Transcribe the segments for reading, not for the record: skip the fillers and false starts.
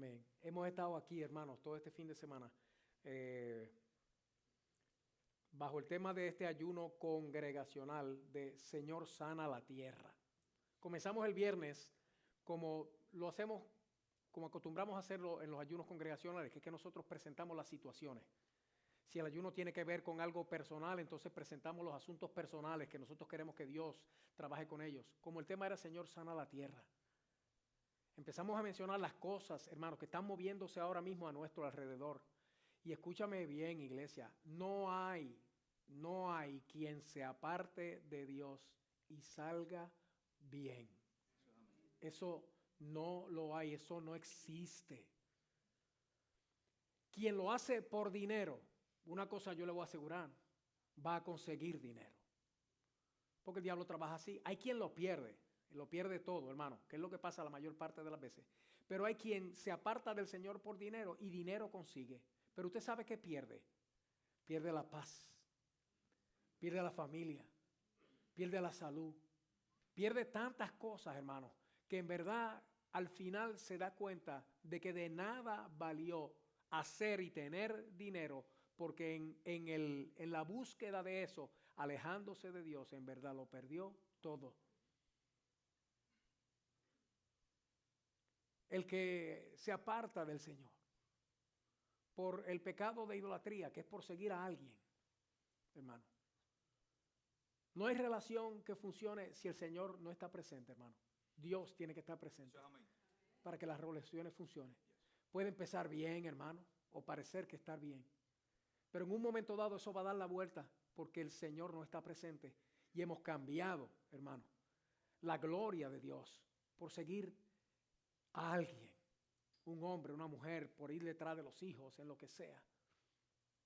Amén. Hemos estado aquí, hermanos, todo este fin de semana, bajo el tema de este ayuno congregacional de Señor sana la tierra. Comenzamos el viernes como lo hacemos, como acostumbramos a hacerlo en los ayunos congregacionales, que es que nosotros presentamos las situaciones. Si el ayuno tiene que ver con algo personal, entonces presentamos los asuntos personales que nosotros queremos que Dios trabaje con ellos. Como el tema era Señor sana la tierra. Empezamos a mencionar las cosas, hermanos, que están moviéndose ahora mismo a nuestro alrededor. Y escúchame bien, iglesia, no hay quien se aparte de Dios y salga bien. Eso no lo hay, eso no existe. Quien lo hace por dinero, una cosa yo le voy a asegurar, va a conseguir dinero. Porque el diablo trabaja así. Hay quien lo pierde todo, hermano, que es lo que pasa la mayor parte de las veces. Pero hay quien se aparta del Señor por dinero y dinero consigue. Pero usted sabe que pierde. Pierde la paz, pierde la familia, pierde la salud, pierde tantas cosas, hermano, que en verdad al final se da cuenta de que de nada valió hacer y tener dinero, porque en la búsqueda de eso, alejándose de Dios, en verdad lo perdió todo. El que se aparta del Señor por el pecado de idolatría, que es por seguir a alguien, hermano. No hay relación que funcione si el Señor no está presente, hermano. Dios tiene que estar presente para que las relaciones funcionen. Puede empezar bien, hermano, o parecer que está bien. Pero en un momento dado eso va a dar la vuelta porque el Señor no está presente. Y hemos cambiado, hermano, la gloria de Dios por seguir a alguien, un hombre, una mujer, por ir detrás de los hijos, en lo que sea.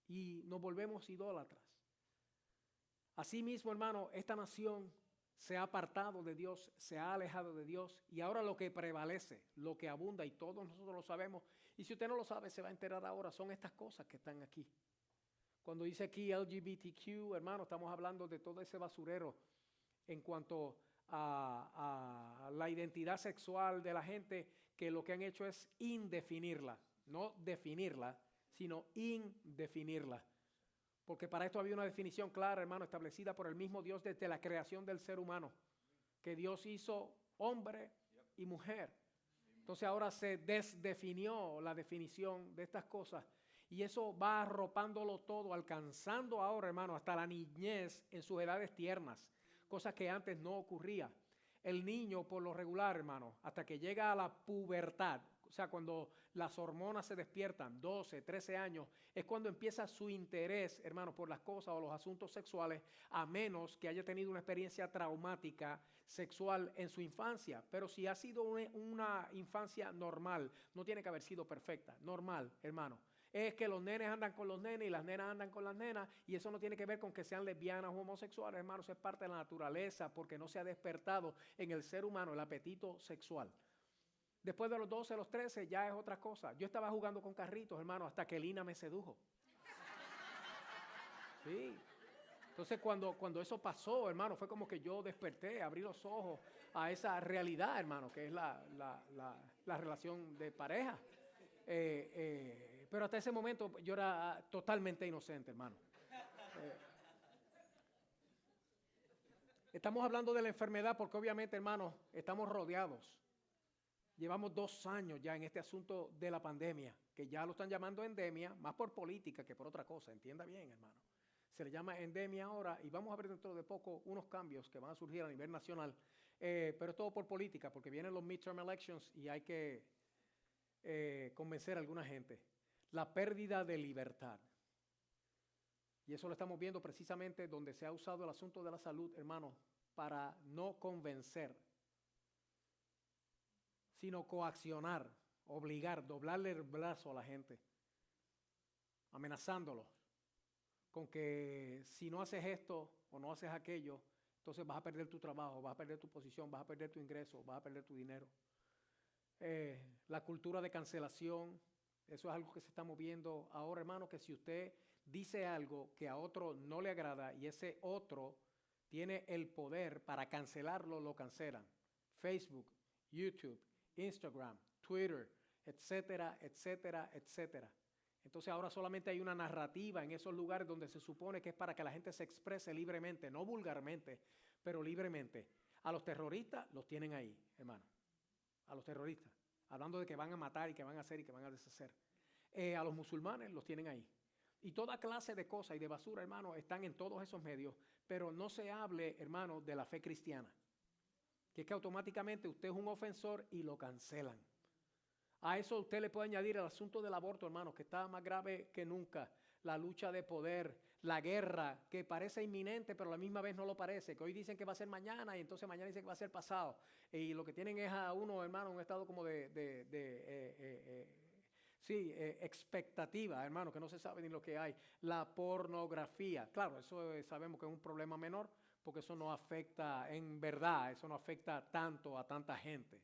Y nos volvemos idólatras. Asimismo, hermano, esta nación se ha apartado de Dios, se ha alejado de Dios, y ahora lo que prevalece, lo que abunda, y todos nosotros lo sabemos, y si usted no lo sabe, se va a enterar ahora, son estas cosas que están aquí. Cuando dice aquí LGBTQ, hermano, estamos hablando de todo ese basurero en cuanto a la identidad sexual de la gente, que lo que han hecho es indefinirla, no definirla, sino indefinirla. Porque para esto había una definición clara, hermano, establecida por el mismo Dios desde la creación del ser humano, que Dios hizo hombre y mujer. Entonces ahora se desdefinió la definición de estas cosas y eso va arropándolo todo, alcanzando ahora, hermano, hasta la niñez en sus edades tiernas, cosas que antes no ocurría. El niño, por lo regular, hermano, hasta que llega a la pubertad, o sea, cuando las hormonas se despiertan, 12, 13 años, es cuando empieza su interés, hermano, por las cosas o los asuntos sexuales, a menos que haya tenido una experiencia traumática sexual en su infancia. Pero si ha sido una infancia normal, no tiene que haber sido perfecta, normal, hermano. Es que los nenes andan con los nenes y las nenas andan con las nenas, y eso no tiene que ver con que sean lesbianas o homosexuales, hermano, eso es parte de la naturaleza, porque no se ha despertado en el ser humano el apetito sexual. Después de los 12, los 13, ya es otra cosa. Yo estaba jugando con carritos, hermano, hasta que Lina me sedujo. Sí. Entonces, cuando eso pasó, hermano, fue como que yo desperté, abrí los ojos a esa realidad, hermano, que es la relación de pareja. Pero hasta ese momento yo era totalmente inocente, hermano. Estamos hablando de la enfermedad porque obviamente, hermano, estamos rodeados. Llevamos 2 años ya en este asunto de la pandemia, que ya lo están llamando endemia, más por política que por otra cosa, entienda bien, hermano. Se le llama endemia ahora y vamos a ver dentro de poco unos cambios que van a surgir a nivel nacional, pero es todo por política, porque vienen los midterm elections y hay que convencer a alguna gente. La pérdida de libertad. Y eso lo estamos viendo precisamente donde se ha usado el asunto de la salud, hermano, para no convencer, sino coaccionar, obligar, doblarle el brazo a la gente, amenazándolos con que si no haces esto o no haces aquello, entonces vas a perder tu trabajo, vas a perder tu posición, vas a perder tu ingreso, vas a perder tu dinero. La cultura de cancelación, eso es algo que se está moviendo ahora, hermano, que si usted dice algo que a otro no le agrada y ese otro tiene el poder para cancelarlo, lo cancelan. Facebook, YouTube, Instagram, Twitter, etcétera, etcétera, etcétera. Entonces ahora solamente hay una narrativa en esos lugares donde se supone que es para que la gente se exprese libremente, no vulgarmente, pero libremente. A los terroristas los tienen ahí, hermano. A los terroristas. Hablando de que van a matar y que van a hacer y que van a deshacer. A los musulmanes los tienen ahí. Y toda clase de cosas y de basura, hermano, están en todos esos medios. Pero no se hable, hermano, de la fe cristiana. Que es que automáticamente usted es un ofensor y lo cancelan. A eso usted le puede añadir el asunto del aborto, hermanos, que está más grave que nunca. La lucha de poder, la guerra, que parece inminente, pero a la misma vez no lo parece. Que hoy dicen que va a ser mañana y entonces mañana dicen que va a ser pasado. Y lo que tienen es a uno, hermano, en un estado como expectativa, hermano, que no se sabe ni lo que hay. La pornografía. Claro, eso sabemos que es un problema menor, porque eso no afecta, en verdad, eso no afecta tanto a tanta gente.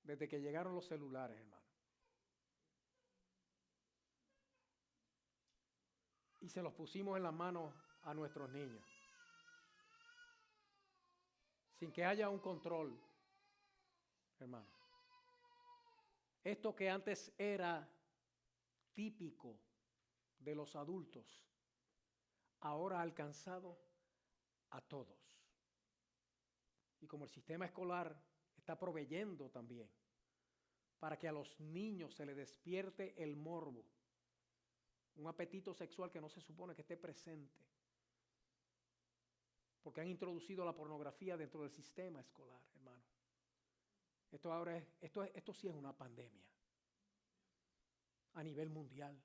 Desde que llegaron los celulares, hermano. Y se los pusimos en las manos a nuestros niños. Sin que haya un control, hermano. Esto que antes era típico de los adultos, ahora ha alcanzado a todos. Y como el sistema escolar está proveyendo también para que a los niños se les despierte el morbo, un apetito sexual que no se supone que esté presente, porque han introducido la pornografía dentro del sistema escolar, hermano. Esto sí es una pandemia a nivel mundial.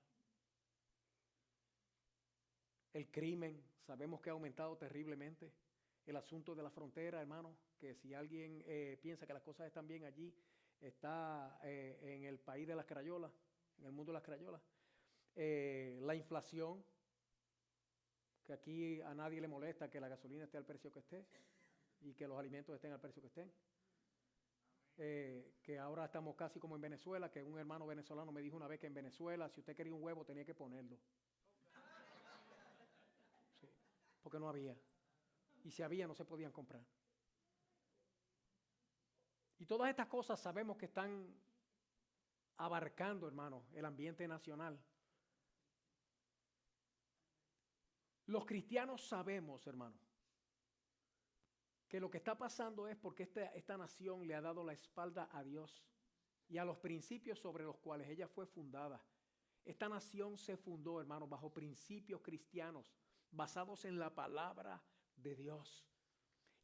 El crimen, sabemos que ha aumentado terriblemente. El asunto de la frontera, hermano, que si alguien piensa que las cosas están bien allí, está en el país de las crayolas, en el mundo de las crayolas. La inflación, que aquí a nadie le molesta que la gasolina esté al precio que esté y que los alimentos estén al precio que estén. Que ahora estamos casi como en Venezuela, que un hermano venezolano me dijo una vez que en Venezuela, si usted quería un huevo, tenía que ponerlo. Sí, porque no había. Y si había, no se podían comprar. Y todas estas cosas sabemos que están abarcando, hermano, el ambiente nacional. Los cristianos sabemos, hermano, que lo que está pasando es porque esta nación le ha dado la espalda a Dios y a los principios sobre los cuales ella fue fundada. Esta nación se fundó, hermano, bajo principios cristianos, basados en la palabra de Dios.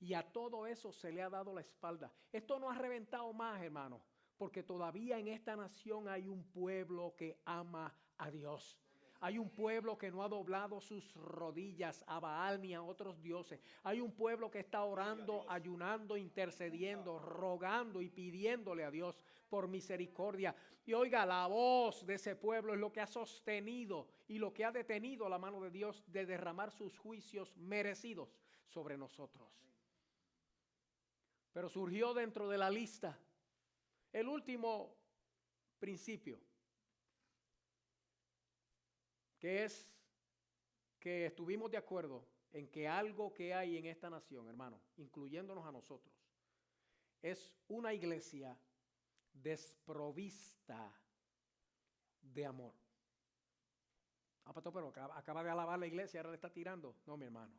Y a todo eso se le ha dado la espalda. Esto no ha reventado más, hermano, porque todavía en esta nación hay un pueblo que ama a Dios. Hay un pueblo que no ha doblado sus rodillas a Baal ni a otros dioses. Hay un pueblo que está orando, ayunando, intercediendo, rogando y pidiéndole a Dios por misericordia. Y oiga, la voz de ese pueblo es lo que ha sostenido y lo que ha detenido la mano de Dios de derramar sus juicios merecidos sobre nosotros. Pero surgió dentro de la lista el último principio, que es que estuvimos de acuerdo en que algo que hay en esta nación, hermano, incluyéndonos a nosotros, es una iglesia desprovista de amor. Pastor, pero acaba de alabar la iglesia, ahora le está tirando. No, mi hermano.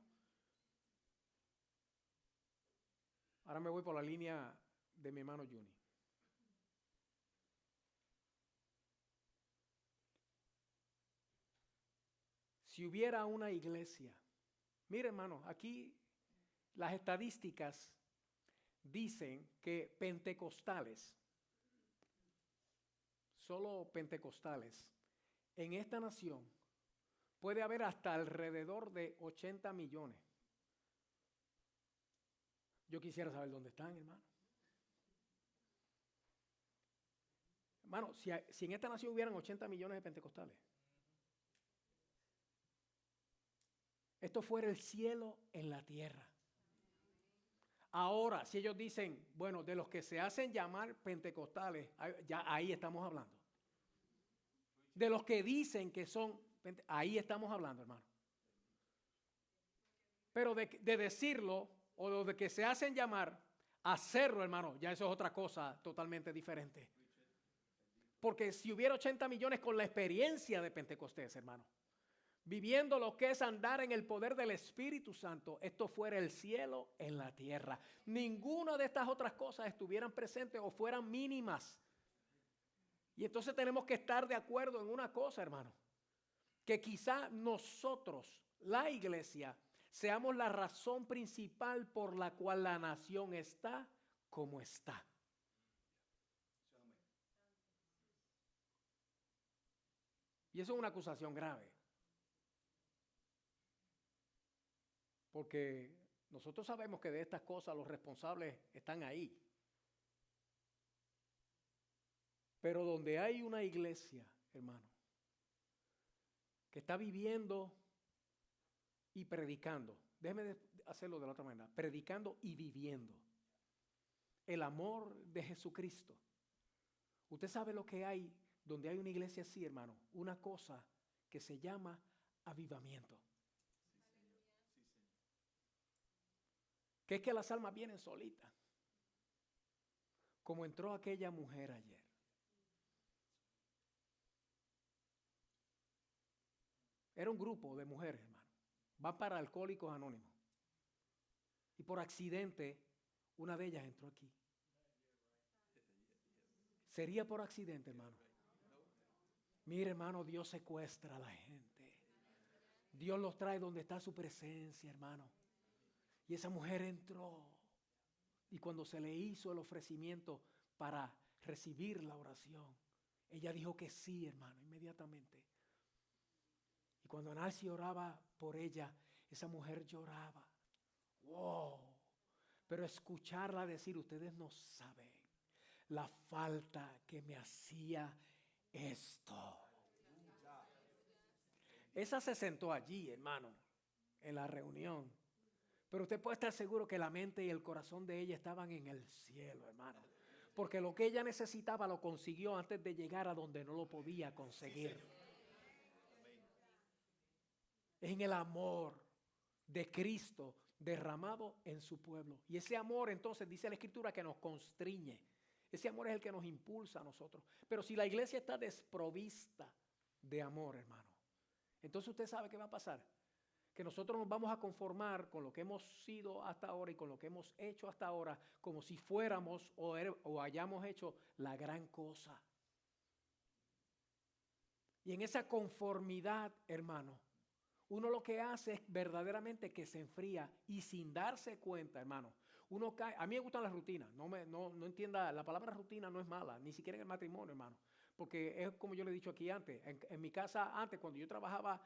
Ahora me voy por la línea de mi hermano Juni. Si hubiera una iglesia, mire hermano, aquí las estadísticas dicen que pentecostales, solo pentecostales, en esta nación puede haber hasta alrededor de 80 millones. Yo quisiera saber dónde están, hermano. Hermano, si en esta nación hubieran 80 millones de pentecostales, esto fuera el cielo en la tierra. Ahora, si ellos dicen, bueno, de los que se hacen llamar pentecostales, ya ahí estamos hablando. De los que dicen que son, ahí estamos hablando, hermano. Pero de decirlo, o los de que se hacen llamar, hacerlo, hermano, ya eso es otra cosa totalmente diferente. Porque si hubiera 80 millones con la experiencia de Pentecostés, hermano, viviendo lo que es andar en el poder del Espíritu Santo, esto fuera el cielo en la tierra. Ninguna de estas otras cosas estuvieran presentes o fueran mínimas. Y entonces tenemos que estar de acuerdo en una cosa, hermano, que quizá nosotros, la iglesia, seamos la razón principal por la cual la nación está como está. Y eso es una acusación grave. Porque nosotros sabemos que de estas cosas los responsables están ahí. Pero donde hay una iglesia, hermano, que está viviendo y predicando, déjeme hacerlo de la otra manera, predicando y viviendo el amor de Jesucristo. Usted sabe lo que hay donde hay una iglesia así, hermano, una cosa que se llama avivamiento. Que es que las almas vienen solitas, como entró aquella mujer ayer. Era un grupo de mujeres, hermano. Van para Alcohólicos Anónimos. Y por accidente, una de ellas entró aquí. Sería por accidente, hermano. Mire, hermano, Dios secuestra a la gente. Dios los trae donde está su presencia, hermano. Y esa mujer entró. Y cuando se le hizo el ofrecimiento para recibir la oración, ella dijo que sí, hermano, inmediatamente. Y cuando Nancy oraba por ella, esa mujer lloraba. ¡Wow! Pero escucharla decir, ustedes no saben la falta que me hacía esto. Esa se sentó allí, hermano, en la reunión. Pero usted puede estar seguro que la mente y el corazón de ella estaban en el cielo, hermano. Porque lo que ella necesitaba lo consiguió antes de llegar a donde no lo podía conseguir. En el amor de Cristo derramado en su pueblo. Y ese amor, entonces, dice la Escritura, que nos constriñe. Ese amor es el que nos impulsa a nosotros. Pero si la iglesia está desprovista de amor, hermano, entonces usted sabe qué va a pasar. Que nosotros nos vamos a conformar con lo que hemos sido hasta ahora y con lo que hemos hecho hasta ahora, como si fuéramos o hayamos hecho la gran cosa. Y en esa conformidad, hermano, uno lo que hace es verdaderamente que se enfría y sin darse cuenta, hermano, uno cae. A mí me gustan las rutinas, no entienda, la palabra rutina no es mala, ni siquiera en el matrimonio, hermano, porque es como yo le he dicho aquí antes, en mi casa antes cuando yo trabajaba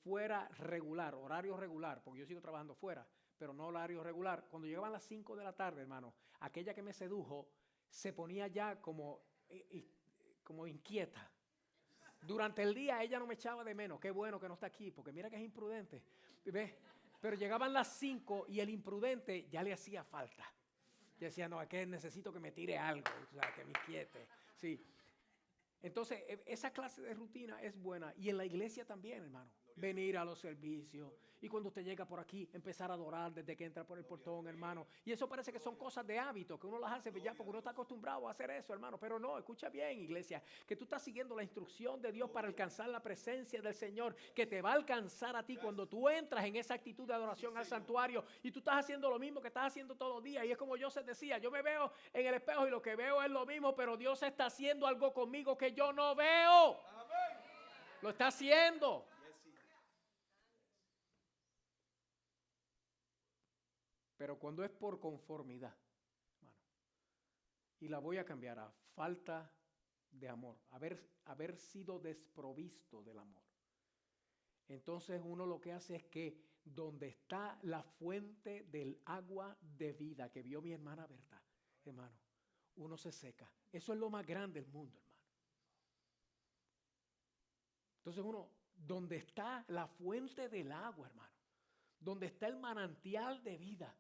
fuera regular, horario regular, porque yo sigo trabajando fuera, pero no horario regular, cuando llegaban las 5 de la tarde, hermano, aquella que me sedujo se ponía ya como inquieta. Durante el día ella no me echaba de menos. Qué bueno que no está aquí, porque mira que es imprudente. ¿Ves? Pero llegaban las 5 y el imprudente ya le hacía falta. Yo decía, no, es que necesito que me tire algo, o sea, que me inquiete. Sí. Entonces, esa clase de rutina es buena. Y en la iglesia también, hermano. Venir a los servicios. Y cuando usted llega por aquí, empezar a adorar desde que entra por el portón, hermano. Y eso parece que son cosas de hábito, que uno las hace ya porque uno está acostumbrado a hacer eso, hermano. Pero no, escucha bien, iglesia, que tú estás siguiendo la instrucción de Dios para alcanzar la presencia del Señor, que te va a alcanzar a ti cuando tú entras en esa actitud de adoración al santuario. Y tú estás haciendo lo mismo que estás haciendo todos los días. Y es como Joseph decía, yo me veo en el espejo y lo que veo es lo mismo, pero Dios está haciendo algo conmigo que yo no veo. Lo está haciendo. Pero cuando es por conformidad, hermano, y la voy a cambiar a falta de amor, haber sido desprovisto del amor. Entonces uno lo que hace es que donde está la fuente del agua de vida que vio mi hermana Berta, hermano, uno se seca. Eso es lo más grande del mundo, hermano. Entonces uno, donde está la fuente del agua, hermano, donde está el manantial de vida,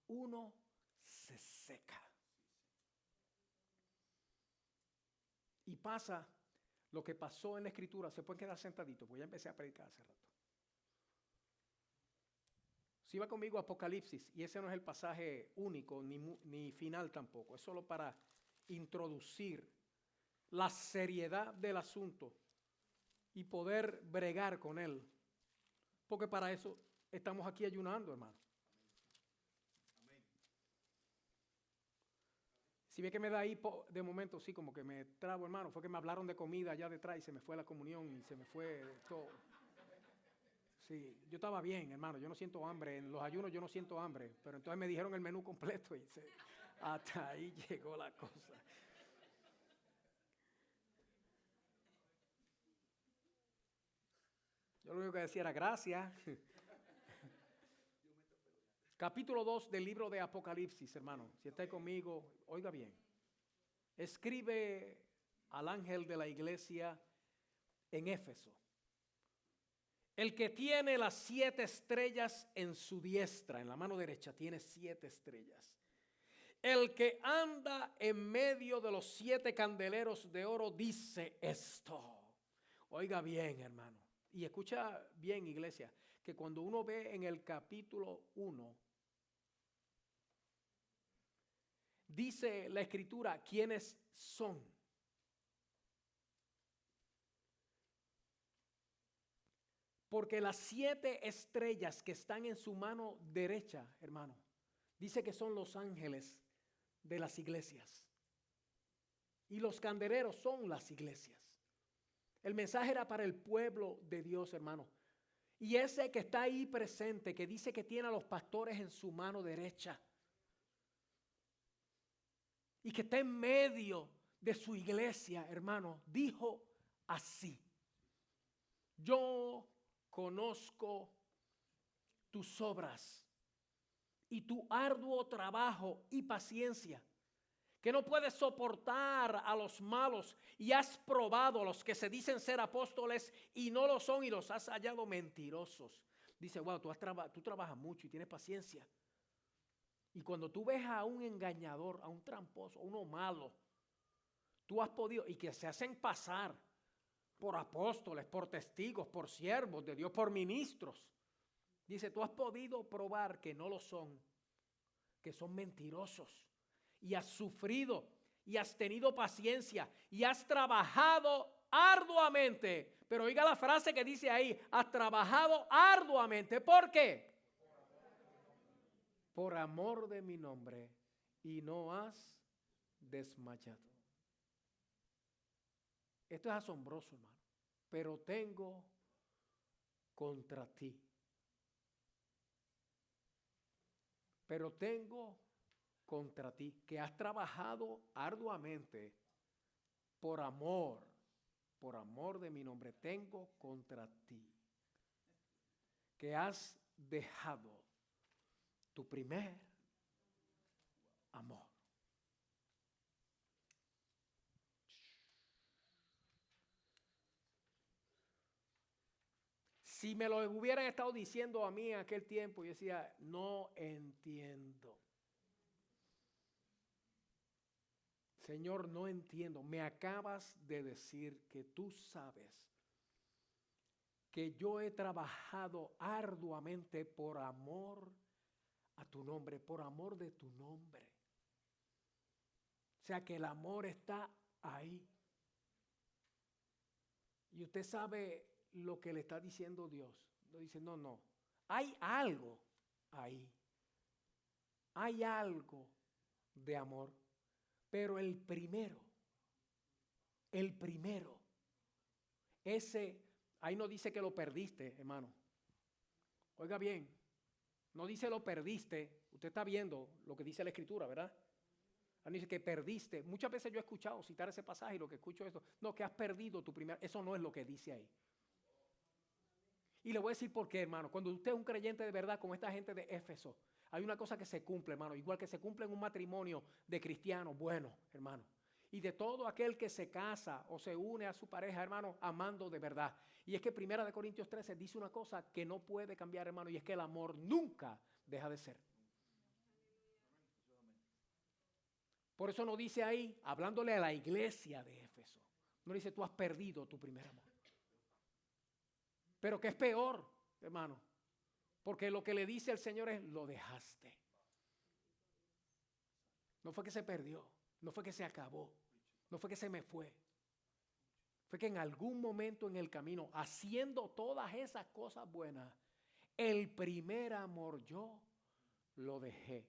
uno se seca. Y pasa lo que pasó en la Escritura. Se pueden quedar sentaditos, porque ya empecé a predicar hace rato. Si va conmigo a Apocalipsis, y ese no es el pasaje único ni final tampoco, es solo para introducir la seriedad del asunto y poder bregar con él. Porque para eso estamos aquí ayunando, hermano. Si ve que me da ahí de momento, sí, como que me trabo, hermano, fue que me hablaron de comida allá detrás y se me fue la comunión y se me fue todo. Sí, yo estaba bien, hermano, yo no siento hambre, en los ayunos yo no siento hambre, pero entonces me dijeron el menú completo y hasta ahí llegó la cosa. Yo lo único que decía era gracias. Capítulo 2 del libro de Apocalipsis, hermano. Si está conmigo, oiga bien. Escribe al ángel de la iglesia en Éfeso. El que tiene las 7 estrellas en su diestra, en la mano derecha, tiene 7 estrellas. El que anda en medio de los 7 candeleros de oro dice esto. Oiga bien, hermano. Y escucha bien, iglesia, que cuando uno ve en el capítulo 1, dice la escritura quiénes son. Porque las 7 estrellas que están en su mano derecha, hermano, dice que son los ángeles de las iglesias. Y los candeleros son las iglesias. El mensaje era para el pueblo de Dios, hermano. Y ese que está ahí presente, que dice que tiene a los pastores en su mano derecha, y que está en medio de su iglesia, hermano, dijo así: yo conozco tus obras y tu arduo trabajo y paciencia, que no puedes soportar a los malos y has probado a los que se dicen ser apóstoles y no lo son y los has hallado mentirosos. Dice, wow, tú trabajas mucho y tienes paciencia. Y cuando tú ves a un engañador, a un tramposo, a uno malo, tú has podido, y que se hacen pasar por apóstoles, por testigos, por siervos de Dios, por ministros. Dice, tú has podido probar que no lo son, que son mentirosos. Y has sufrido, y has tenido paciencia, y has trabajado arduamente. Pero oiga la frase que dice ahí, has trabajado arduamente. ¿Por qué? Por amor de mi nombre, y no has desmayado. Esto es asombroso, hermano. Pero tengo contra ti. Pero tengo contra ti que has trabajado arduamente por amor de mi nombre. Tengo contra ti que has dejado tu primer amor. Si me lo hubieran estado diciendo a mí en aquel tiempo, yo decía, no entiendo. Señor, no entiendo. Me acabas de decir que tú sabes que yo he trabajado arduamente por amor a tu nombre, por amor de tu nombre. O sea que el amor está ahí. Y usted sabe lo que le está diciendo Dios. No dice, no. Hay algo ahí. Hay algo de amor. Pero el primero, ese, ahí no dice que lo perdiste, hermano. Oiga bien, no dice lo perdiste. Usted está viendo lo que dice la Escritura, ¿verdad? Ahí dice que perdiste. Muchas veces yo he escuchado citar ese pasaje y lo que escucho es esto. No, que has perdido tu primer. Eso no es lo que dice ahí. Y le voy a decir por qué, hermano. Cuando usted es un creyente de verdad, como esta gente de Éfeso, hay una cosa que se cumple, hermano. Igual que se cumple en un matrimonio de cristianos, bueno, hermano. Y de todo aquel que se casa o se une a su pareja, hermano, amando de verdad. Y es que 1 Corintios 13 dice una cosa que no puede cambiar, hermano, y es que el amor nunca deja de ser. Por eso no dice ahí, hablándole a la iglesia de Éfeso, no dice tú has perdido tu primer amor. Pero ¿qué es peor, hermano? Porque lo que le dice el Señor es, lo dejaste. No fue que se perdió, no fue que se acabó, no fue que se me fue. Fue que en algún momento en el camino, haciendo todas esas cosas buenas, el primer amor yo lo dejé.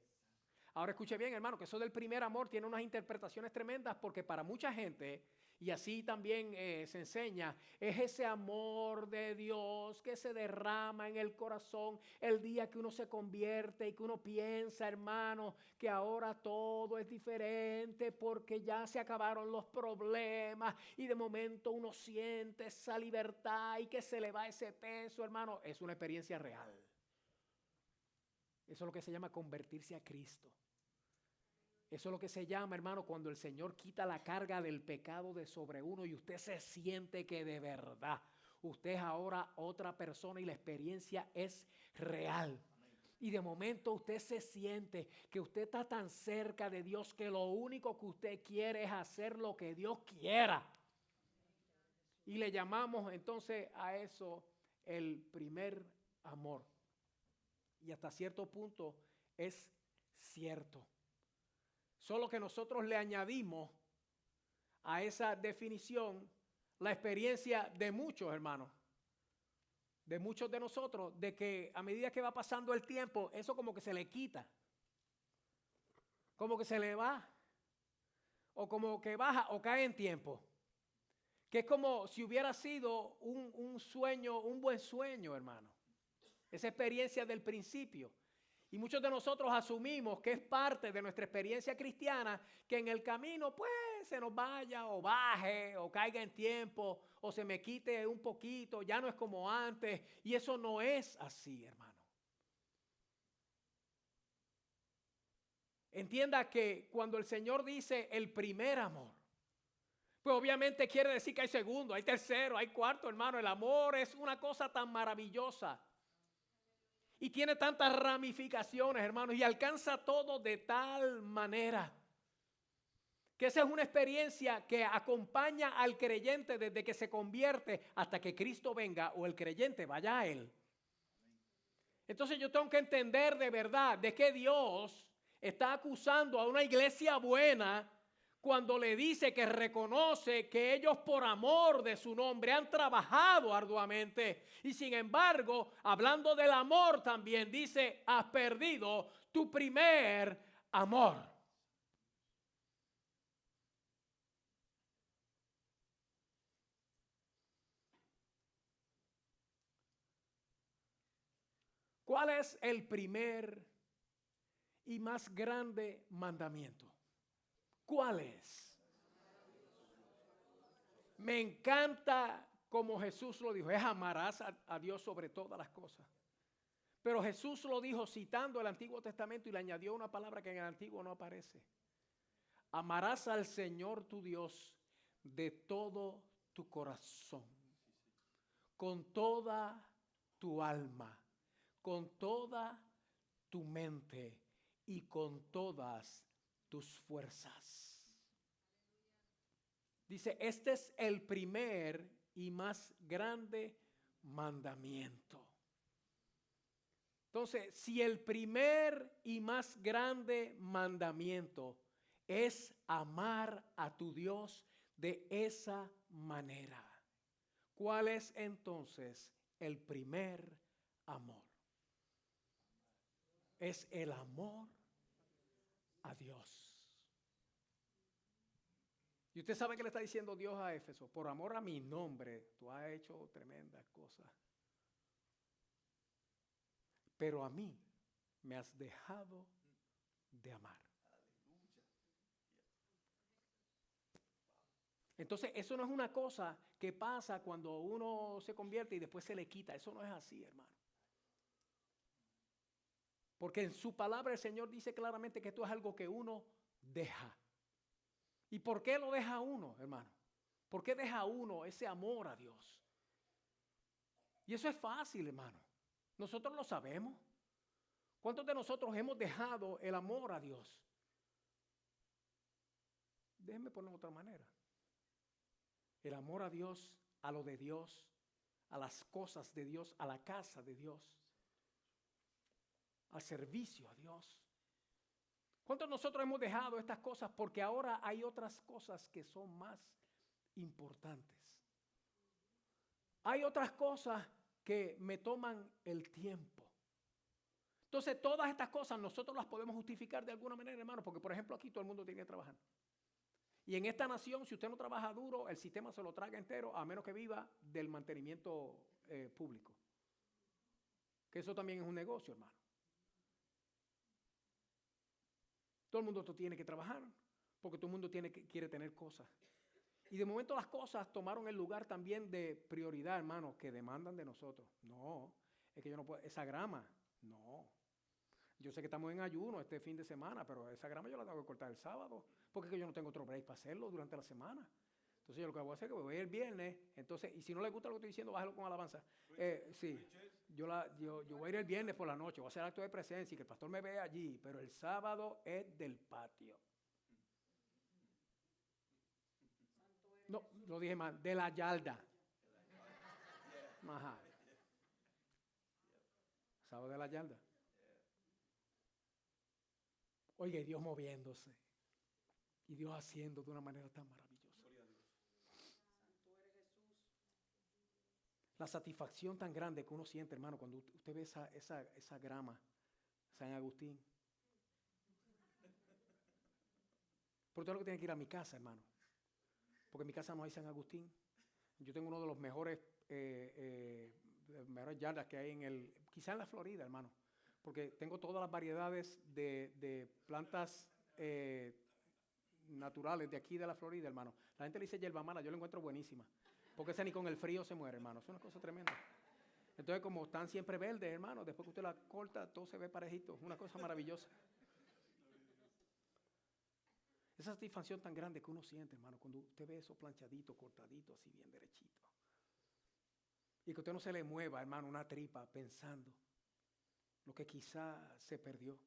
Ahora escuche bien, hermano, que eso del primer amor tiene unas interpretaciones tremendas, porque para mucha gente, y así también se enseña, es ese amor de Dios que se derrama en el corazón el día que uno se convierte y que uno piensa, hermano, que ahora todo es diferente porque ya se acabaron los problemas y de momento uno siente esa libertad y que se le va ese peso, hermano. Es una experiencia real. Eso es lo que se llama convertirse a Cristo. Eso es lo que se llama, hermano, cuando el Señor quita la carga del pecado de sobre uno y usted se siente que de verdad usted es ahora otra persona y la experiencia es real. Y de momento usted se siente que usted está tan cerca de Dios que lo único que usted quiere es hacer lo que Dios quiera. Y le llamamos entonces a eso el primer amor. Y hasta cierto punto es cierto. Solo que nosotros le añadimos a esa definición la experiencia de muchos hermanos, de muchos de nosotros, de que a medida que va pasando el tiempo, eso como que se le quita, como que se le va, o como que baja o cae en tiempo. Que es como si hubiera sido un sueño, un buen sueño, hermano. Esa experiencia del principio. Y muchos de nosotros asumimos que es parte de nuestra experiencia cristiana, que en el camino pues se nos vaya o baje o caiga en tiempo o se me quite un poquito, ya no es como antes. Y eso no es así, hermano. Entienda que cuando el Señor dice el primer amor, pues obviamente quiere decir que hay segundo, hay tercero, hay cuarto, hermano. El amor es una cosa tan maravillosa. Y tiene tantas ramificaciones, hermanos, y alcanza todo de tal manera que esa es una experiencia que acompaña al creyente desde que se convierte hasta que Cristo venga o el creyente vaya a Él. Entonces yo tengo que entender de verdad de que Dios está acusando a una iglesia buena cuando le dice que reconoce que ellos por amor de su nombre han trabajado arduamente y sin embargo, hablando del amor también dice, has perdido tu primer amor. ¿Cuál es el primer y más grande mandamiento? ¿Cuál es? Me encanta como Jesús lo dijo, es amarás a Dios sobre todas las cosas. Pero Jesús lo dijo citando el Antiguo Testamento y le añadió una palabra que en el Antiguo no aparece. Amarás al Señor tu Dios de todo tu corazón, con toda tu alma, con toda tu mente y con todas tus fuerzas. Dice, este es el primer y más grande mandamiento. Entonces, si el primer y más grande mandamiento es amar a tu Dios de esa manera, ¿cuál es entonces el primer amor? Es el amor a Dios. Y usted sabe que le está diciendo Dios a Éfeso, por amor a mi nombre, tú has hecho tremendas cosas. Pero a mí me has dejado de amar. Entonces, eso no es una cosa que pasa cuando uno se convierte y después se le quita. Eso no es así, hermano. Porque en su palabra el Señor dice claramente que esto es algo que uno deja. ¿Y por qué lo deja uno, hermano? ¿Por qué deja uno ese amor a Dios? Y eso es fácil, hermano. Nosotros lo sabemos. ¿Cuántos de nosotros hemos dejado el amor a Dios? Déjenme ponerlo de otra manera. El amor a Dios, a lo de Dios, a las cosas de Dios, a la casa de Dios. al servicio a Dios. ¿Cuántos de nosotros hemos dejado estas cosas porque ahora hay otras cosas que son más importantes? Hay otras cosas que me toman el tiempo. Entonces, todas estas cosas nosotros las podemos justificar de alguna manera, hermano, porque por ejemplo aquí todo el mundo tiene que trabajar. Y en esta nación, si usted no trabaja duro, el sistema se lo traga entero, a menos que viva del mantenimiento público. Que eso también es un negocio, hermano. Todo el mundo tiene que trabajar, porque todo el mundo quiere tener cosas. Y de momento las cosas tomaron el lugar también de prioridad, hermano, que demandan de nosotros. No, es que yo no puedo, esa grama, no. Yo sé que estamos en ayuno este fin de semana, pero esa grama yo la tengo que cortar el sábado, porque es que yo no tengo otro break para hacerlo durante la semana. Entonces yo lo que voy a hacer es que voy el viernes, entonces, y si no le gusta lo que estoy diciendo, bájalo con alabanza. Sí, yo voy a ir el viernes por la noche, voy a hacer acto de presencia y que el pastor me vea allí, pero el sábado es del patio. No, lo dije mal, de la yarda. Ajá. Sábado de la yarda. Oiga, y Dios moviéndose. Y Dios haciendo de una manera tan maravillosa. La satisfacción tan grande que uno siente, hermano, cuando usted ve esa grama, San Agustín. Pero usted lo que tiene que ir a mi casa, hermano. Porque en mi casa no hay San Agustín. Yo tengo uno de los mejores yardas que hay quizá en la Florida, hermano. Porque tengo todas las variedades de plantas naturales de aquí de la Florida, hermano. La gente le dice hierba mala, yo la encuentro buenísima. Porque esa ni con el frío se muere, hermano. Es una cosa tremenda. Entonces, como están siempre verdes, hermano, después que usted la corta, todo se ve parejito. Una cosa maravillosa. Esa satisfacción tan grande que uno siente, hermano, cuando usted ve eso planchadito, cortadito, así bien derechito. Y que usted no se le mueva, hermano, una tripa pensando lo que quizá se perdió.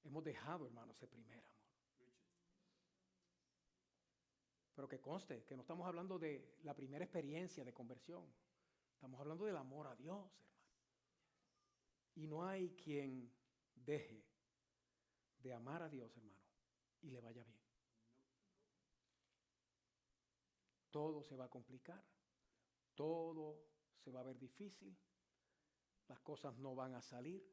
Hemos dejado, hermano, ese primer amor. Pero que conste que no estamos hablando de la primera experiencia de conversión. Estamos hablando del amor a Dios, hermano. Y no hay quien deje de amar a Dios, hermano, y le vaya bien. Todo se va a complicar, todo se va a ver difícil, las cosas no van a salir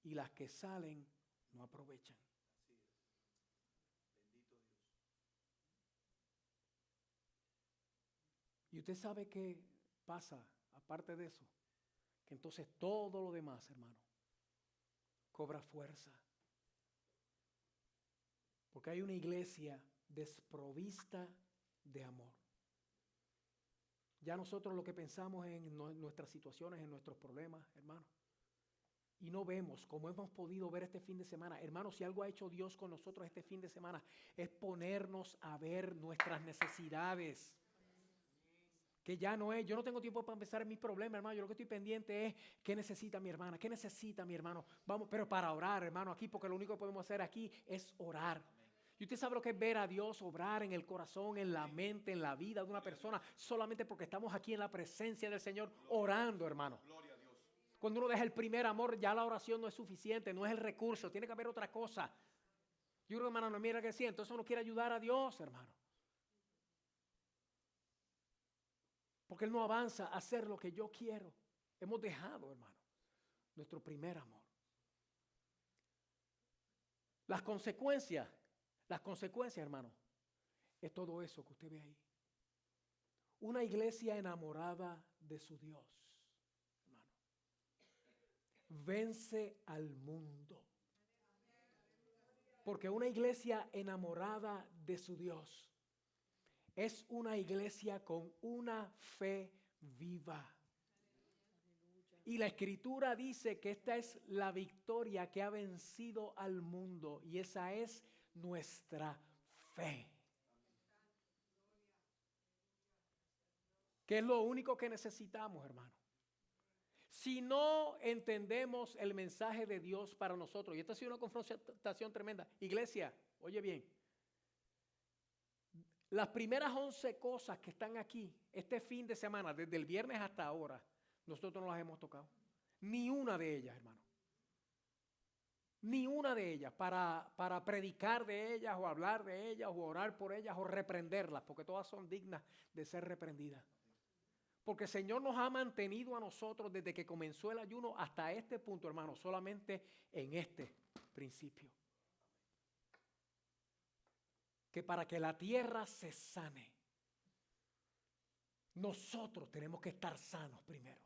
y las que salen no aprovechan. Bendito Dios. Y usted sabe qué pasa, aparte de eso, que entonces todo lo demás, hermano, cobra fuerza. Porque hay una iglesia desprovista de amor. Ya nosotros lo que pensamos en nuestras situaciones, en nuestros problemas, hermano. Y no vemos, como hemos podido ver este fin de semana. Hermano, si algo ha hecho Dios con nosotros este fin de semana, es ponernos a ver nuestras necesidades. Que ya no es, yo no tengo tiempo para pensar en mis problemas, hermano. Yo lo que estoy pendiente es qué necesita mi hermana, qué necesita mi hermano. Vamos, pero para orar, hermano, aquí, porque lo único que podemos hacer aquí es orar. Y usted sabe lo que es ver a Dios obrar en el corazón, en la mente, en la vida de una persona, solamente porque estamos aquí en la presencia del Señor orando, hermano. Gloria a Dios. Cuando uno deja el primer amor, ya la oración no es suficiente, no es el recurso, tiene que haber otra cosa. Yo creo, hermano, no mira que sí, entonces uno quiere ayudar a Dios, hermano. Porque Él no avanza a hacer lo que yo quiero. Hemos dejado, hermano, nuestro primer amor. Las consecuencias, hermano, es todo eso que usted ve ahí. Una iglesia enamorada de su Dios, hermano, vence al mundo. Porque una iglesia enamorada de su Dios es una iglesia con una fe viva. Y la Escritura dice que esta es la victoria que ha vencido al mundo y esa es nuestra fe. Que es lo único que necesitamos, hermano. Si no entendemos el mensaje de Dios para nosotros, y esta ha sido una confrontación tremenda. Iglesia, oye bien, las primeras 11 cosas que están aquí, este fin de semana, desde el viernes hasta ahora, nosotros no las hemos tocado. Ni una de ellas, hermano. Ni una de ellas para predicar de ellas o hablar de ellas o orar por ellas o reprenderlas, porque todas son dignas de ser reprendidas. Porque el Señor nos ha mantenido a nosotros desde que comenzó el ayuno hasta este punto, hermano, solamente en este principio. Que para que la tierra se sane, nosotros tenemos que estar sanos primero.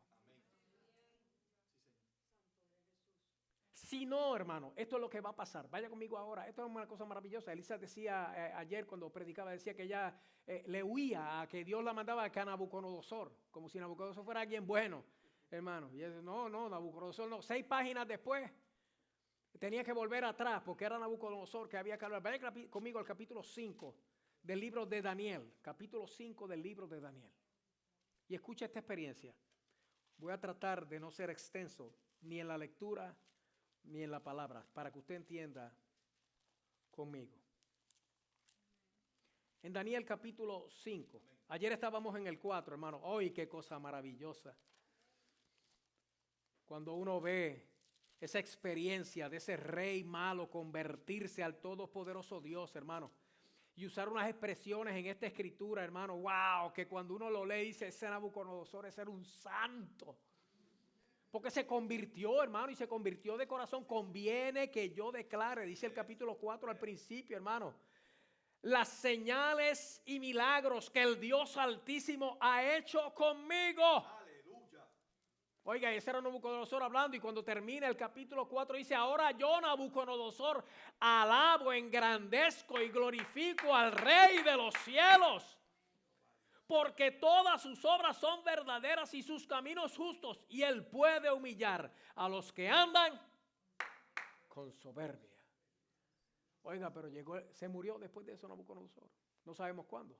Si no, hermano, esto es lo que va a pasar. Vaya conmigo ahora. Esto es una cosa maravillosa. Elisa decía ayer cuando predicaba, decía que ella le huía a que Dios la mandaba a Nabucodonosor, como si Nabucodonosor fuera alguien bueno, hermano. Y ella, no, Nabucodonosor no. 6 páginas después tenía que volver atrás porque era Nabucodonosor que había que hablar. Vaya conmigo al capítulo 5 del libro de Daniel. Capítulo 5 del libro de Daniel. Y escucha esta experiencia. Voy a tratar de no ser extenso ni en la lectura ni en la palabra, para que usted entienda conmigo. En Daniel capítulo 5, ayer estábamos en el 4, hermano. ¡Ay, qué cosa maravillosa! Cuando uno ve esa experiencia de ese rey malo convertirse al todopoderoso Dios, hermano, y usar unas expresiones en esta escritura, hermano, wow, que cuando uno lo lee dice, ese Nabucodonosor es ser un santo. Porque se convirtió, hermano, y se convirtió de corazón. Conviene que yo declare, dice el capítulo 4 al principio, hermano, las señales y milagros que el Dios Altísimo ha hecho conmigo. Aleluya. Oiga, ese era Nabucodonosor hablando, y cuando termina el capítulo 4 dice, ahora yo, Nabucodonosor, alabo, engrandezco y glorifico al Rey de los cielos. Porque todas sus obras son verdaderas y sus caminos justos, y él puede humillar a los que andan con soberbia. Oiga, pero se murió después de eso Nabucodonosor. No sabemos cuándo.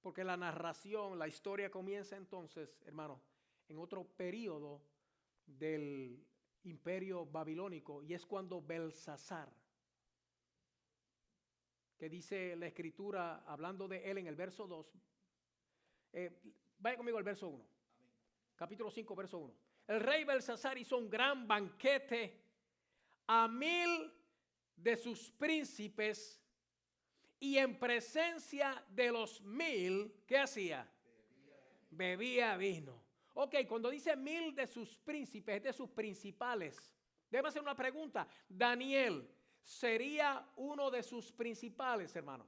Porque la narración, la historia comienza entonces, hermano, en otro periodo del imperio babilónico, y es cuando Belsasar, que dice la escritura, hablando de él en el verso 2, vaya conmigo al verso 1. Amén. Capítulo 5, verso 1. El rey Belsasar hizo un gran banquete a 1000 de sus príncipes, y en presencia de los 1000, ¿qué hacía? Bebía vino. Ok, cuando dice 1000 de sus príncipes, es de sus principales. Debe hacer una pregunta. Daniel, ¿sería uno de sus principales, hermano?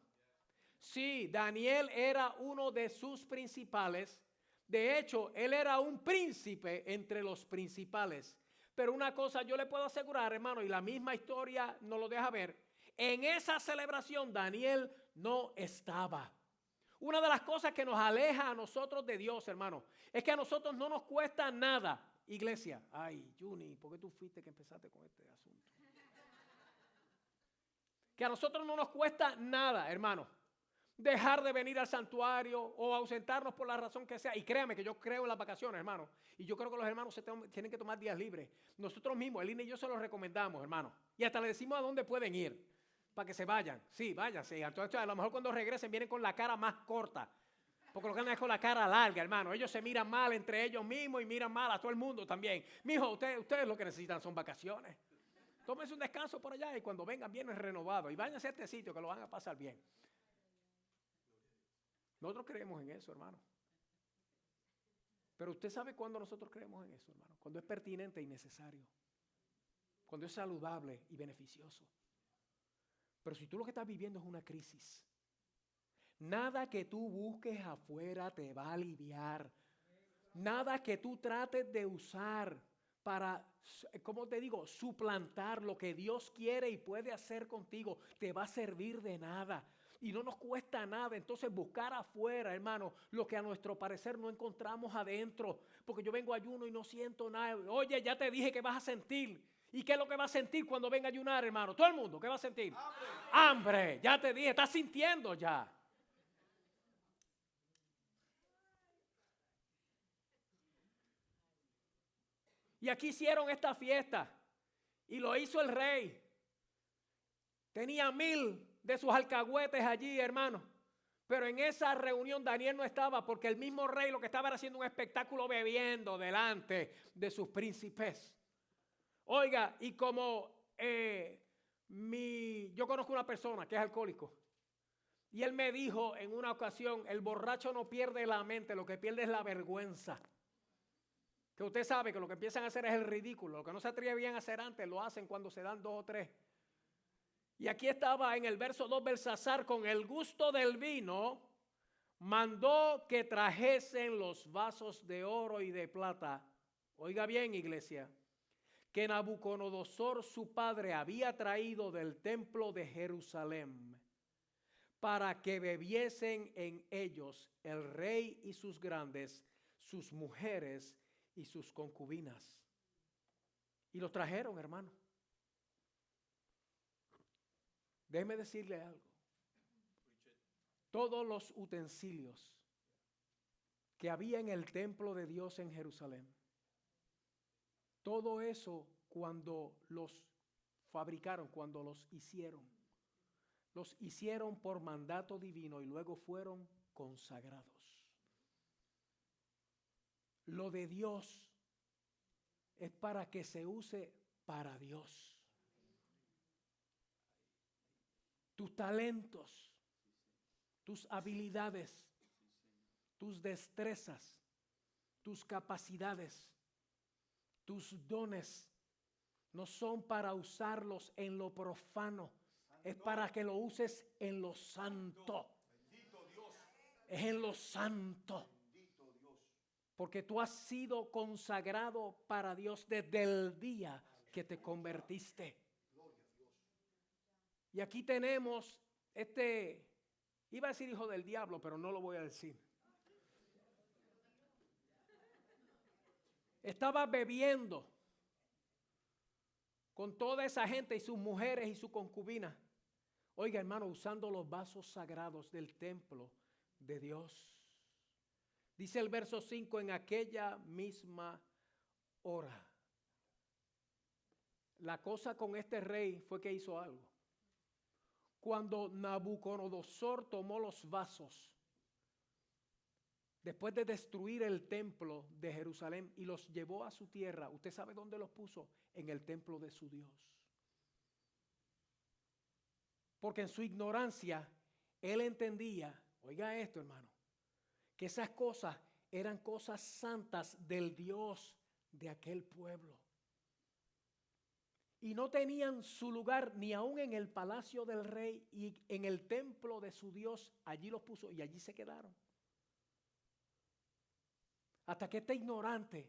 Sí, Daniel era uno de sus principales. De hecho, él era un príncipe entre los principales. Pero una cosa yo le puedo asegurar, hermano, y la misma historia nos lo deja ver. En esa celebración Daniel no estaba. Una de las cosas que nos aleja a nosotros de Dios, hermano, es que a nosotros no nos cuesta nada. Iglesia, ay, Juni, ¿por qué tú fuiste que empezaste con este asunto? Que a nosotros no nos cuesta nada, hermano, dejar de venir al santuario o ausentarnos por la razón que sea. Y créame que yo creo en las vacaciones, hermano. Y yo creo que los hermanos tienen que tomar días libres. Nosotros mismos, Elina y yo se los recomendamos, hermano. Y hasta le decimos a dónde pueden ir para que se vayan. Sí, váyanse. Entonces, a lo mejor cuando regresen vienen con la cara más corta. Porque lo que andan es con la cara larga, hermano. Ellos se miran mal entre ellos mismos y miran mal a todo el mundo también. Mijo, ustedes lo que necesitan son vacaciones. Tómense un descanso por allá y cuando vengan vienen renovados. Y váyanse a este sitio que lo van a pasar bien. Nosotros creemos en eso, hermano. Pero usted sabe cuándo nosotros creemos en eso, hermano. Cuando es pertinente y necesario. Cuando es saludable y beneficioso. Pero si tú lo que estás viviendo es una crisis, nada que tú busques afuera te va a aliviar. Nada que tú trates de usar para, ¿cómo te digo?, suplantar lo que Dios quiere y puede hacer contigo, te va a servir de nada. Y no nos cuesta nada entonces buscar afuera, hermano, lo que a nuestro parecer no encontramos adentro. Porque yo vengo a ayuno y no siento nada. Oye, ya te dije que vas a sentir. ¿Y qué es lo que vas a sentir cuando venga a ayunar, hermano? Todo el mundo, ¿qué va a sentir? Hambre. Ya te dije, estás sintiendo ya. Y aquí hicieron esta fiesta. Y lo hizo el rey. Tenía 1000 de sus alcahuetes allí, hermano. Pero en esa reunión Daniel no estaba, porque el mismo rey lo que estaba era haciendo un espectáculo bebiendo delante de sus príncipes. Oiga, y como yo conozco una persona que es alcohólico, y él me dijo en una ocasión, el borracho no pierde la mente, lo que pierde es la vergüenza. Que usted sabe que lo que empiezan a hacer es el ridículo, lo que no se atrevían a hacer antes lo hacen cuando se dan 2 o 3. Y aquí estaba en el verso 2, Belsasar, con el gusto del vino, mandó que trajesen los vasos de oro y de plata. Oiga bien, iglesia, que Nabucodonosor su padre había traído del templo de Jerusalén, para que bebiesen en ellos el rey y sus grandes, sus mujeres y sus concubinas. Y los trajeron, hermano. Déjeme decirle algo. Todos los utensilios que había en el templo de Dios en Jerusalén, todo eso cuando los fabricaron, cuando los hicieron por mandato divino y luego fueron consagrados. Lo de Dios es para que se use para Dios. Tus talentos, tus habilidades, tus destrezas, tus capacidades, tus dones, no son para usarlos en lo profano, es para que lo uses en lo santo. Es en lo santo. Porque tú has sido consagrado para Dios desde el día que te convertiste. Y aquí tenemos iba a decir hijo del diablo, pero no lo voy a decir. Estaba bebiendo con toda esa gente y sus mujeres y su concubina. Oiga, hermano, usando los vasos sagrados del templo de Dios. Dice el verso 5, en aquella misma hora. La cosa con este rey fue que hizo algo. Cuando Nabucodonosor tomó los vasos, después de destruir el templo de Jerusalén y los llevó a su tierra, ¿usted sabe dónde los puso? En el templo de su Dios. Porque en su ignorancia, él entendía, oiga esto, hermano, que esas cosas eran cosas santas del Dios de aquel pueblo. Y no tenían su lugar ni aún en el palacio del rey, y en el templo de su Dios, allí los puso y allí se quedaron. Hasta que este ignorante,